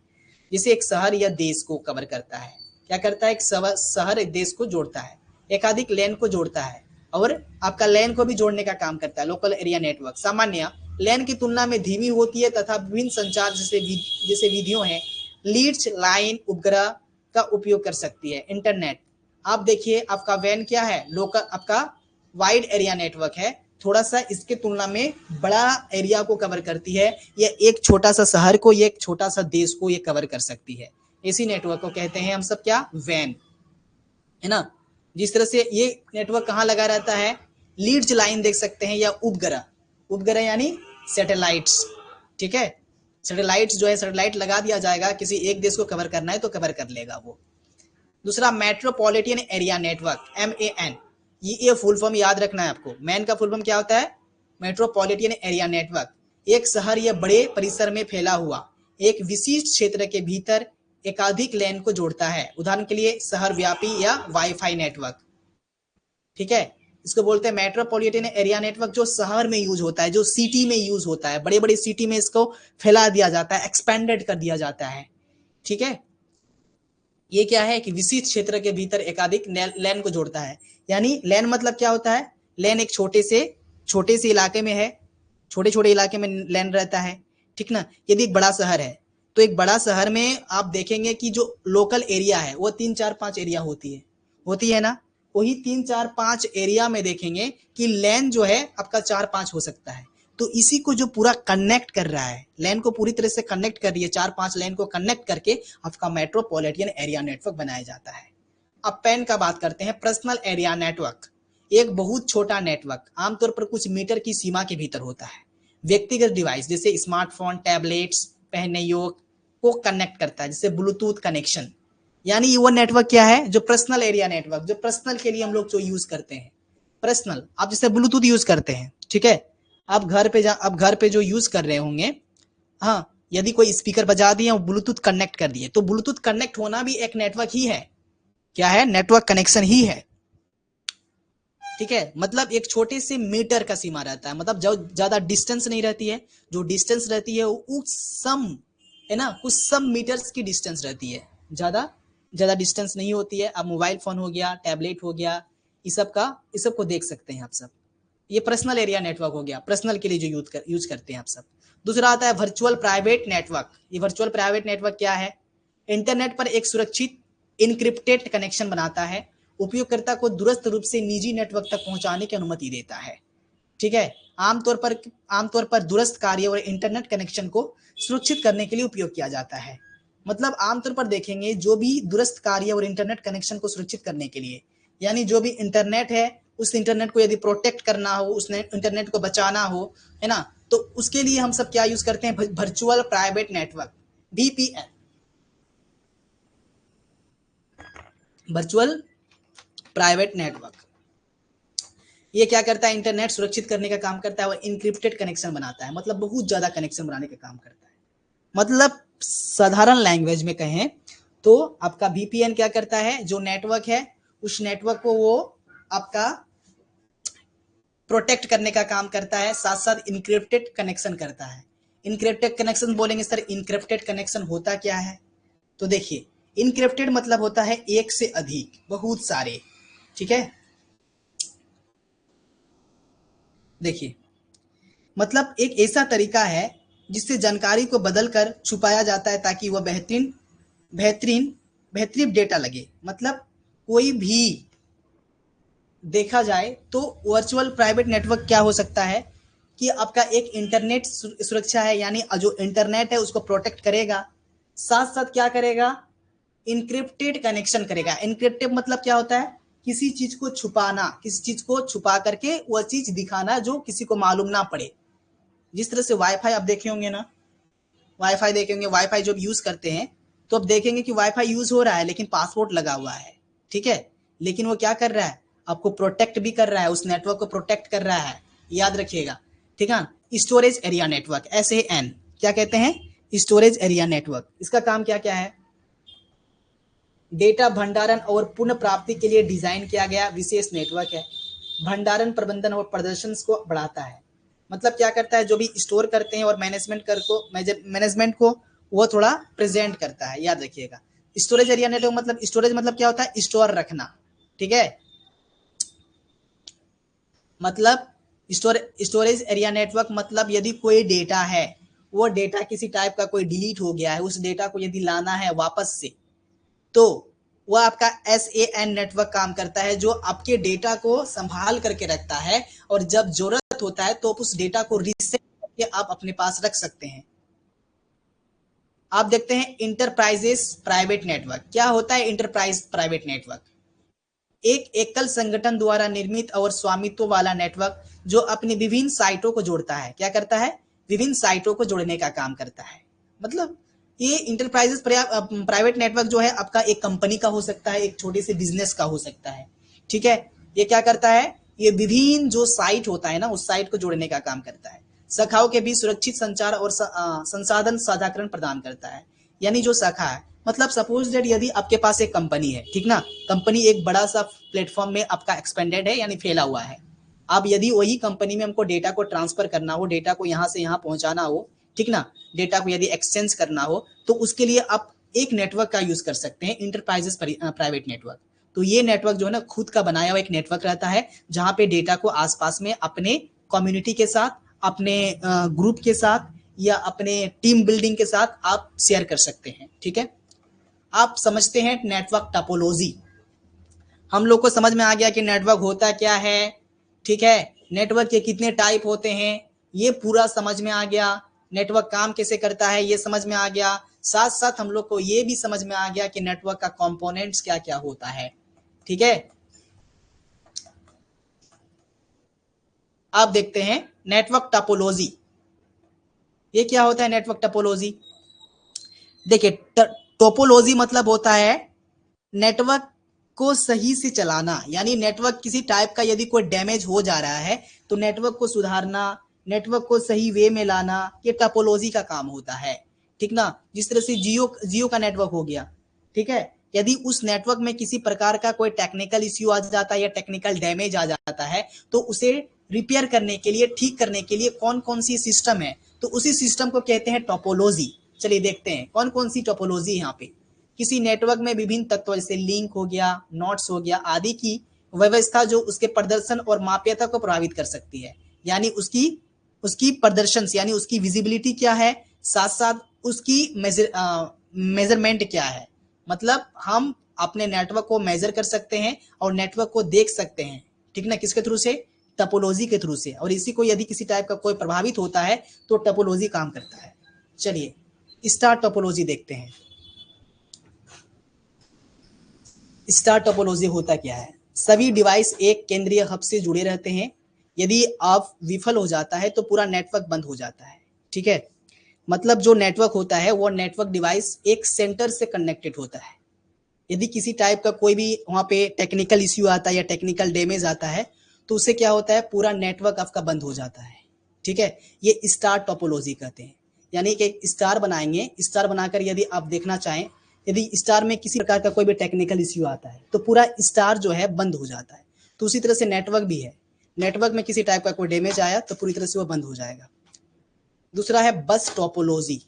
जैसे एक शहर या देश को कवर करता है, क्या करता है, एक शहर एक देश को जोड़ता है, एकाधिक लैन को जोड़ता है, और आपका लैन को भी जोड़ने का काम करता है। लोकल एरिया नेटवर्क सामान्य लैन की तुलना में धीमी होती है तथा विभिन्न संचार जैसे विधियों है, लीड्स लाइन उपग्रह का उपयोग कर सकती है। इंटरनेट, आप देखिए आपका वैन क्या है, लोकल आपका वाइड एरिया नेटवर्क है, थोड़ा सा इसके तुलना में बड़ा एरिया को कवर करती है, या एक छोटा सा शहर को, या एक छोटा सा देश को ये कवर कर सकती है। इसी नेटवर्क को कहते हैं हम सब क्या, वैन, है ना। जिस तरह से ये नेटवर्क कहाँ लगा रहता है, लीड्स लाइन देख सकते हैं, या उपग्रह, उपग्रह यानी सैटेलाइट्स। ठीक है, सैटेलाइट्स जो है, सैटेलाइट लगा दिया जाएगा, किसी एक देश को कवर करना है तो कवर कर लेगा वो। दूसरा मेट्रोपॉलिटन एरिया नेटवर्क, MAN, ये फुल फॉर्म याद रखना है आपको। मैन का फुल फॉर्म क्या होता है, मेट्रोपॉलिटन एरिया नेटवर्क, एक शहर या बड़े परिसर में फैला हुआ एक विशिष्ट क्षेत्र के भीतर एकाधिक लैन को जोड़ता है। उदाहरण के लिए शहर व्यापी या वाईफाई नेटवर्क। ठीक है, इसको बोलते हैं मेट्रोपॉलिटन एरिया नेटवर्क, जो शहर में यूज होता है, जो सिटी में यूज होता है, बड़े बड़े सिटी में इसको फैला दिया जाता है, एक्सपेंडेड कर दिया जाता है। ठीक है, ये क्या है कि विशिष्ट क्षेत्र के भीतर एकाधिक लैन को जोड़ता है। यानी लैन मतलब क्या होता है, लैन एक छोटे से इलाके में है, छोटे छोटे इलाके में लैन रहता है। ठीक ना, यदि एक बड़ा शहर है, तो एक बड़ा शहर में आप देखेंगे कि जो लोकल एरिया है वो 3 4 5 एरिया होती है ना, वही 3 4 5 एरिया में देखेंगे कि लैन जो है आपका 4 5 हो सकता है। तो इसी को जो पूरा कनेक्ट कर रहा है, लैन को पूरी तरह से कनेक्ट कर रही है, 4 5 लैन को कनेक्ट करके आपका मेट्रोपॉलिटन एरिया नेटवर्क बनाया जाता है। अब पैन का बात करते हैं, पर्सनल एरिया नेटवर्क, एक बहुत छोटा नेटवर्क, आमतौर पर कुछ मीटर की सीमा के भीतर होता है। व्यक्तिगत डिवाइस जैसे स्मार्टफोन, टैबलेट्स, पहनने योग्य को कनेक्ट करता है, जैसे ब्लूटूथ कनेक्शन। यानी वो नेटवर्क क्या है, जो पर्सनल एरिया नेटवर्क, जो पर्सनल के लिए हम लोग जो यूज करते हैं, पर्सनल। आप जैसे ब्लूटूथ यूज करते हैं, ठीक है, आप घर पे जो यूज कर रहे होंगे, हाँ, यदि कोई स्पीकर बजा दिए और ब्लूटूथ कनेक्ट कर दिए, तो ब्लूटूथ कनेक्ट होना भी एक नेटवर्क ही है। क्या है, नेटवर्क कनेक्शन ही है। ठीक है, मतलब एक छोटे से मीटर का सीमा रहता है, मतलब जो ज्यादा डिस्टेंस नहीं रहती है, जो डिस्टेंस रहती है वो सम है ना, कुछ सम मीटर्स की डिस्टेंस रहती है, ज्यादा ज्यादा डिस्टेंस नहीं होती है। अब मोबाइल फोन हो गया, टैबलेट हो गया, इस सब को देख सकते हैं आप सब। ये पर्सनल एरिया नेटवर्क हो गया, पर्सनल के लिए जो यूज करते हैं आप सब। दूसरा आता है वर्चुअल प्राइवेट नेटवर्क। ये वर्चुअल प्राइवेट नेटवर्क क्या है, इंटरनेट पर एक सुरक्षित इनक्रिप्टेड कनेक्शन बनाता है, उपयोगकर्ता को दूरस्थ रूप से निजी नेटवर्क तक पहुंचाने की अनुमति देता है। ठीक है, आमतौर पर दूरस्थ कार्य और इंटरनेट कनेक्शन को सुरक्षित करने के लिए उपयोग किया जाता है। मतलब आमतौर पर देखेंगे, जो भी दूरस्थ कार्य और इंटरनेट कनेक्शन को सुरक्षित करने के लिए, यानी जो भी इंटरनेट है, उस इंटरनेट को यदि प्रोटेक्ट करना हो, उस इंटरनेट को बचाना हो, है ना, तो उसके लिए हम सब क्या यूज करते हैं, virtual private network, VPN, virtual private network. ये क्या करता है, इंटरनेट सुरक्षित करने का काम करता है और इनक्रिप्टेड कनेक्शन बनाता है, मतलब बहुत ज्यादा कनेक्शन बनाने का काम करता है। मतलब साधारण लैंग्वेज में कहें तो आपका VPN क्या करता है, जो नेटवर्क है उस नेटवर्क को वो आपका प्रोटेक्ट करने का काम करता है, साथ साथ इनक्रिप्टेड कनेक्शन करता है। इनक्रिप्टेड कनेक्शन बोलेंगे सर, इनक्रिप्टेड कनेक्शन होता क्या है, तो देखिए, इनक्रिप्टेड मतलब होता है एक से अधिक, बहुत सारे। ठीक है, देखिए, मतलब एक ऐसा तरीका है जिससे जानकारी को बदलकर छुपाया जाता है ताकि वह बेहतरीन बेहतरीन डेटा लगे। मतलब कोई भी देखा जाए तो वर्चुअल प्राइवेट नेटवर्क क्या हो सकता है कि आपका एक इंटरनेट सुरक्षा है, यानी जो इंटरनेट है उसको प्रोटेक्ट करेगा, साथ साथ क्या करेगा, इनक्रिप्टेड कनेक्शन करेगा। इनक्रिप्टेड मतलब क्या होता है, किसी चीज को छुपाना, किसी चीज को छुपा करके वह चीज दिखाना जो किसी को मालूम ना पड़े। जिस तरह से वाईफाई आप देखे होंगे ना, वाईफाई देखेंगे, वाईफाई जब यूज करते हैं तो अब देखेंगे कि वाईफाई यूज हो रहा है लेकिन पासवर्ड लगा हुआ है। ठीक है, लेकिन वो क्या कर रहा है, आपको प्रोटेक्ट भी कर रहा है, उस नेटवर्क को प्रोटेक्ट कर रहा है, याद रखिएगा। ठीक है, स्टोरेज एरिया नेटवर्क, SAN क्या कहते हैं, स्टोरेज एरिया नेटवर्क। इसका काम क्या क्या है, डेटा भंडारण और पुनः प्राप्ति के लिए डिजाइन किया गया विशेष नेटवर्क है। भंडारण प्रबंधन और प्रदर्शन को बढ़ाता है, मतलब क्या करता है, जो भी स्टोर करते हैं और मैनेजमेंट को वो थोड़ा प्रेजेंट करता है, याद रखिएगा। स्टोरेज एरिया नेटवर्क मतलब, स्टोरेज मतलब क्या होता है, स्टोर रखना। ठीक है, मतलब स्टोरेज एरिया नेटवर्क मतलब यदि कोई डेटा है, वो डेटा किसी टाइप का कोई डिलीट हो गया है, उस डेटा को यदि लाना है वापस से, तो वह आपका SAN नेटवर्क काम करता है, जो आपके डेटा को संभाल करके रखता है, और जब जरूरत होता है तो उस डेटा को रीसेट करके आप अपने पास रख सकते हैं। आप देखते हैं इंटरप्राइजेस प्राइवेट नेटवर्क। क्या होता है इंटरप्राइज प्राइवेट नेटवर्क, एक एकल संगठन द्वारा निर्मित और स्वामित्व वाला नेटवर्क जो अपनी विभिन्न साइटों को जोड़ता है। क्या करता है, विभिन्न साइटों को जोड़ने का काम करता है। मतलब ये इंटरप्राइजेस प्राइवेट नेटवर्क जो है आपका एक कंपनी का हो सकता है, एक छोटे से बिजनेस का हो सकता है। ठीक है, ये क्या करता है, ये विभिन्न जो साइट होता है ना, उस साइट को जोड़ने का काम करता है। शाखाओं के बीच सुरक्षित संचार और संसाधन साझाकरण प्रदान करता है। यानी जो शाखा है, मतलब सपोज दैट यदि आपके पास एक कंपनी है, ठीक ना, कंपनी एक बड़ा सा प्लेटफॉर्म में आपका एक्सपेंडेड है, यानी फैला हुआ है। अब यदि वही कंपनी में हमको डेटा को ट्रांसफर करना हो, डेटा को यहाँ से यहाँ पहुंचाना हो, ठीक ना, डेटा को यदि एक्सचेंज करना हो, तो उसके लिए आप एक नेटवर्क का यूज कर सकते हैं, इंटरप्राइजेस प्राइवेट नेटवर्क। तो ये नेटवर्क जो है ना, खुद का बनाया हुआ एक नेटवर्क रहता है, जहां पे डेटा को आसपास में अपने कम्युनिटी के साथ, अपने ग्रुप के साथ, या अपने टीम बिल्डिंग के साथ आप शेयर कर सकते हैं। ठीक है, आप समझते हैं नेटवर्क टोपोलॉजी, हम लोग को समझ में आ गया कि नेटवर्क होता क्या है। ठीक है, नेटवर्क के कितने टाइप होते हैं, ये पूरा समझ में आ गया। नेटवर्क काम कैसे करता है ये समझ में आ गया। साथ साथ हम लोग को ये भी समझ में आ गया कि नेटवर्क का कंपोनेंट्स क्या क्या होता है। ठीक है, आप देखते हैं नेटवर्क टोपोलॉजी, ये क्या होता है नेटवर्क टोपोलॉजी। देखिए, टोपोलॉजी मतलब होता है नेटवर्क को सही से चलाना, यानी नेटवर्क किसी टाइप का यदि कोई डैमेज हो जा रहा है तो नेटवर्क को सुधारना, नेटवर्क को सही वे में लाना, ये टोपोलॉजी का काम होता है। ठीक ना। जिस तरह से जियो का नेटवर्क हो गया, ठीक है, यदि उस नेटवर्क में किसी प्रकार का कोई टेक्निकल इश्यू आ जाता है या टेक्निकल डैमेज आ जाता है तो उसे रिपेयर करने के लिए, ठीक करने के लिए कौन कौन सी सिस्टम है, तो उसी सिस्टम को कहते हैं टोपोलॉजी। चलिए देखते हैं कौन कौन सी टोपोलॉजी यहाँ पे। किसी नेटवर्क में विभिन्न तत्वों जैसे लिंक हो गया, नोड्स हो गया आदि की व्यवस्था जो उसके प्रदर्शन और माप्यता को प्रभावित कर सकती है, यानी उसकी उसकी प्रदर्शन यानी उसकी विजिबिलिटी क्या है, साथ साथ उसकी मेजरमेंट क्या है। मतलब हम अपने नेटवर्क को मेजर कर सकते हैं और नेटवर्क को देख सकते हैं, ठीक ना, किसके थ्रू से, टोपोलॉजी के थ्रू से। और इसी को यदि किसी टाइप का कोई प्रभावित होता है तो टोपोलॉजी काम करता है। चलिए स्टार टोपोलॉजी देखते हैं। स्टार टोपोलॉजी होता क्या है। सभी डिवाइस एक केंद्रीय हब से जुड़े रहते हैं। यदि आप विफल हो जाता है तो पूरा नेटवर्क बंद हो जाता है। ठीक है, मतलब जो नेटवर्क होता है वो नेटवर्क डिवाइस एक सेंटर से कनेक्टेड होता है। यदि किसी टाइप का कोई भी वहां पे टेक्निकल इश्यू आता है या टेक्निकल डैमेज आता है तो उससे क्या होता है, पूरा नेटवर्क आपका बंद हो जाता है। ठीक है, ये स्टार टोपोलॉजी कहते हैं। यानी कि स्टार बनाएंगे, स्टार बनाकर यदि आप देखना चाहें, यदि स्टार में किसी प्रकार का कोई भी टेक्निकल इश्यू आता है तो पूरा स्टार जो है बंद हो जाता है। तो उसी तरह से नेटवर्क भी है, नेटवर्क में किसी टाइप का कोई डैमेज आया तो पूरी तरह से वो बंद हो जाएगा। दूसरा है बस टोपोलॉजी।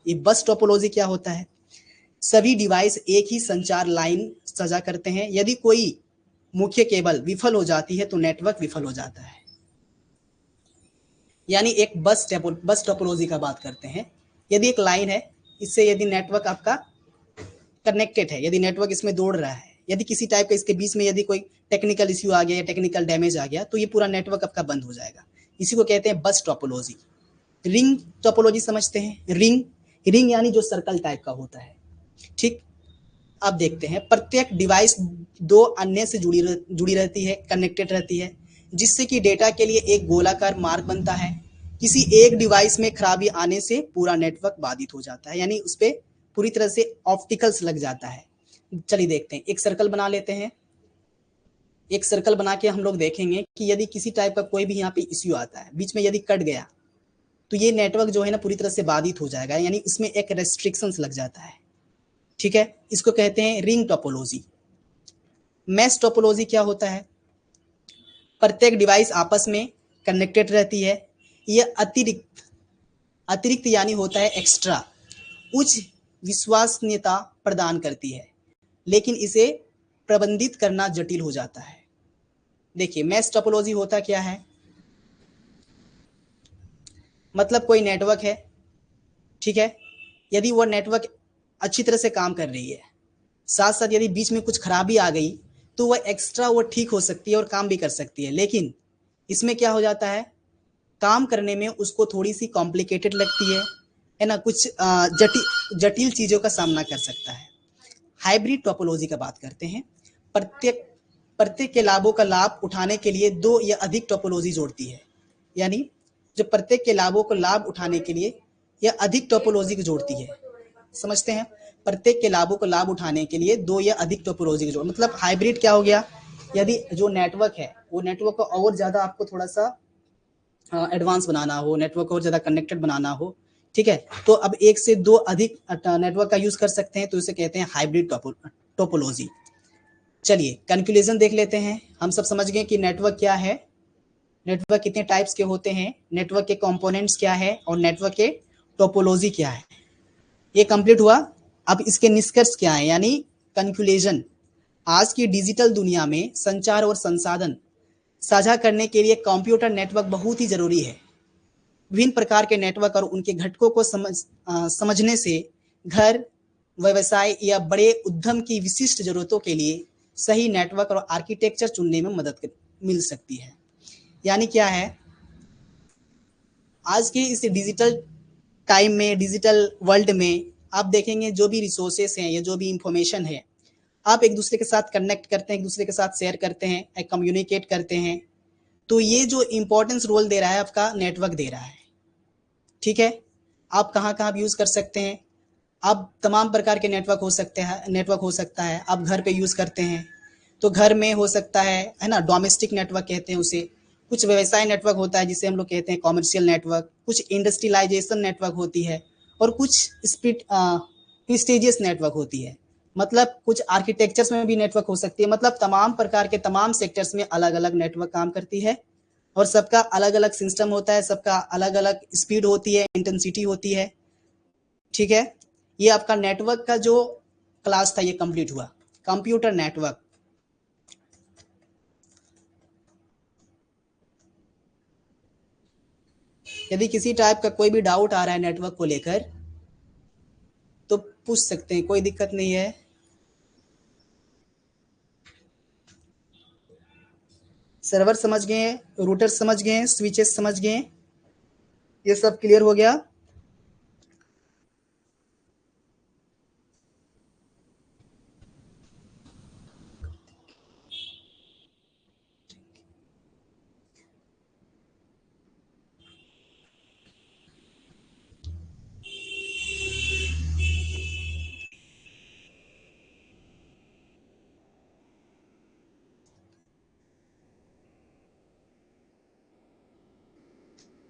ये बस टोपोलॉजी क्या होता है, सभी डिवाइस एक ही संचार लाइन साझा करते हैं। यदि कोई मुख्य केबल विफल हो जाती है तो नेटवर्क विफल हो जाता है। यानी एक बस टोपोलॉजी का बात करते हैं। यदि एक लाइन है, इससे यदि नेटवर्क आपका कनेक्टेड है, यदि नेटवर्क इसमें दौड़ रहा है, यदि किसी टाइप का इसके बीच में यदि कोई टेक्निकल इश्यू आ गया या टेक्निकल डैमेज आ गया तो ये पूरा नेटवर्क आपका बंद हो जाएगा। इसी को कहते हैं बस टोपोलॉजी। रिंग टोपोलॉजी समझते हैं। रिंग रिंग यानी जो सर्कल टाइप का होता है। ठीक, अब देखते हैं। प्रत्येक डिवाइस दो अन्य से जुड़ी रहती है, कनेक्टेड रहती है, जिससे कि डेटा के लिए एक गोलाकार मार्ग बनता है। किसी एक डिवाइस में खराबी आने से पूरा नेटवर्क बाधित हो जाता है, यानी उस पर पूरी तरह से ऑप्टिकल्स लग जाता है। चलिए देखते हैं, एक सर्कल बना लेते हैं। एक सर्कल बना के हम लोग देखेंगे कि यदि किसी टाइप का कोई भी यहाँ पे इश्यू आता है, बीच में यदि कट गया तो ये नेटवर्क जो है ना पूरी तरह से बाधित हो जाएगा, यानी इसमें एक रेस्ट्रिक्शंस लग जाता है। ठीक है, इसको कहते हैं रिंग टोपोलॉजी। मैश टोपोलॉजी क्या होता है, प्रत्येक डिवाइस आपस में कनेक्टेड रहती है। यह अतिरिक्त अतिरिक्त यानी होता है एक्स्ट्रा, उच्च विश्वसनीयता प्रदान करती है, लेकिन इसे प्रबंधित करना जटिल हो जाता है। देखिए मैश टोपोलॉजी होता क्या है, मतलब कोई नेटवर्क है, ठीक है, यदि वो नेटवर्क अच्छी तरह से काम कर रही है, साथ साथ यदि बीच में कुछ खराबी आ गई तो वह एक्स्ट्रा वो ठीक हो सकती है और काम भी कर सकती है, लेकिन इसमें क्या हो जाता है, काम करने में उसको थोड़ी सी कॉम्प्लिकेटेड लगती है ना, कुछ जटिल चीजों का सामना कर सकता है। हाइब्रिड टोपोलॉजी का बात करते हैं। प्रत्येक प्रत्येक के लाभों का लाभ उठाने के लिए दो या अधिक टोपोलॉजी जोड़ती है, यानी जो प्रत्येक के लाभों को लाभ उठाने के लिए या अधिक टोपोलॉजी को जोड़ती है। समझते हैं, प्रत्येक के लाभों को लाभ उठाने के लिए दो या अधिक टोपोलॉजी को जोड़, मतलब हाइब्रिड क्या हो गया, यदि जो नेटवर्क है वो नेटवर्क को और ज्यादा आपको थोड़ा सा एडवांस बनाना हो, नेटवर्क को और ज्यादा कनेक्टेड बनाना हो, ठीक है, तो अब एक से दो अधिक नेटवर्क का यूज कर सकते हैं, तो इसे कहते हैं हाइब्रिड टोपोलॉजी। चलिए कंक्लूजन देख लेते हैं। हम सब समझ गए कि नेटवर्क क्या है, नेटवर्क कितने टाइप्स के होते हैं, नेटवर्क के कंपोनेंट्स क्या है और नेटवर्क के टोपोलॉजी क्या है, ये कंप्लीट हुआ। अब इसके निष्कर्ष क्या है, यानी कंक्लूजन। आज की डिजिटल दुनिया में संचार और संसाधन साझा करने के लिए कंप्यूटर नेटवर्क बहुत ही जरूरी है। विभिन्न प्रकार के नेटवर्क और उनके घटकों को समझने से घर, व्यवसाय या बड़े उद्यम की विशिष्ट जरूरतों के लिए सही नेटवर्क और आर्किटेक्चर चुनने में मदद मिल सकती है। यानी क्या है, आज के इस डिजिटल टाइम में, डिजिटल वर्ल्ड में आप देखेंगे जो भी रिसोर्सेस हैं या जो भी इंफॉर्मेशन है, आप एक दूसरे के साथ कनेक्ट करते हैं, एक दूसरे के साथ शेयर करते हैं, कम्युनिकेट करते हैं, तो ये जो इंपॉर्टेंस रोल दे रहा है आपका नेटवर्क दे रहा है। ठीक है, आप कहाँ कहाँ यूज कर सकते हैं, अब तमाम प्रकार के नेटवर्क हो सकता है, आप घर पे यूज़ करते हैं, तो घर में हो सकता है ना, डोमेस्टिक नेटवर्क कहते हैं उसे। कुछ व्यवसाय नेटवर्क होता है जिसे हम लोग कहते हैं कॉमर्शियल नेटवर्क, कुछ इंडस्ट्रियलाइजेशन नेटवर्क होती है, और कुछ प्रीस्टिजियस नेटवर्क होती है। मतलब कुछ आर्किटेक्चर्स में भी नेटवर्क हो सकती है। मतलब तमाम प्रकार के तमाम सेक्टर्स में अलग अलग नेटवर्क काम करती है, और सबका अलग अलग सिस्टम होता है, सबका अलग अलग स्पीड होती है, इंटेंसिटी होती है। ठीक है, ये आपका नेटवर्क का जो क्लास था ये कंप्लीट हुआ, कंप्यूटर नेटवर्क। यदि किसी टाइप का कोई भी डाउट आ रहा है नेटवर्क को लेकर तो पूछ सकते हैं, कोई दिक्कत नहीं है। सर्वर समझ गए, रूटर समझ गए, स्विचेस समझ गए, ये सब क्लियर हो गया।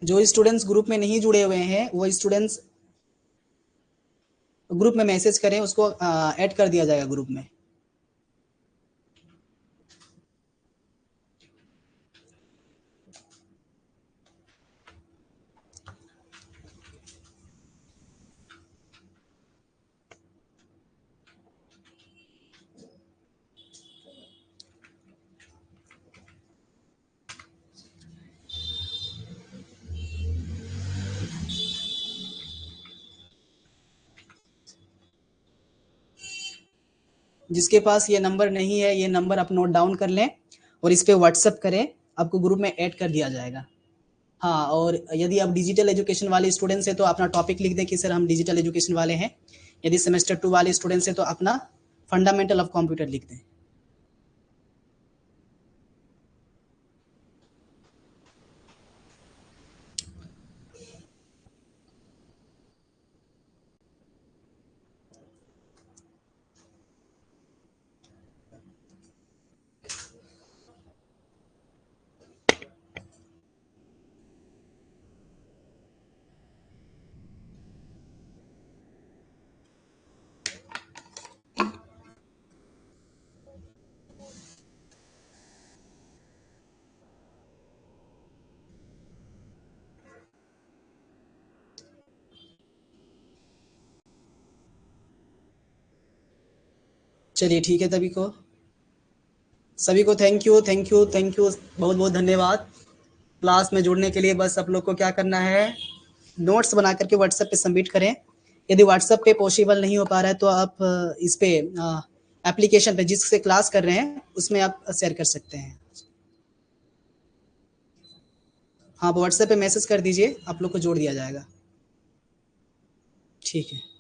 जो स्टूडेंट्स ग्रुप में नहीं जुड़े हुए हैं वो स्टूडेंट्स ग्रुप में मैसेज करें, उसको ऐड कर दिया जाएगा ग्रुप में। जिसके पास ये नंबर नहीं है, ये नंबर आप नोट डाउन कर लें और इस पे व्हाट्सअप करें, आपको ग्रुप में ऐड कर दिया जाएगा। हाँ, और यदि आप डिजिटल एजुकेशन वाले स्टूडेंट्स हैं तो अपना टॉपिक लिख दें कि सर हम डिजिटल एजुकेशन वाले हैं। यदि सेमेस्टर 2 वाले स्टूडेंट्स हैं तो अपना फंडामेंटल ऑफ कंप्यूटर लिख दें। चलिए ठीक है, सभी को thank you, thank you, thank you, बहुत बहुत धन्यवाद क्लास में जुड़ने के लिए। बस आप लोग को क्या करना है, नोट्स बना करके व्हाट्सएप पे सबमिट करें। यदि व्हाट्सएप पे पॉसिबल नहीं हो पा रहा है तो आप इस पे एप्लीकेशन पे जिससे क्लास कर रहे हैं उसमें आप शेयर कर सकते हैं। हाँ, व्हाट्सएप पे मैसेज कर दीजिए, आप लोग को जोड़ दिया जाएगा। ठीक है।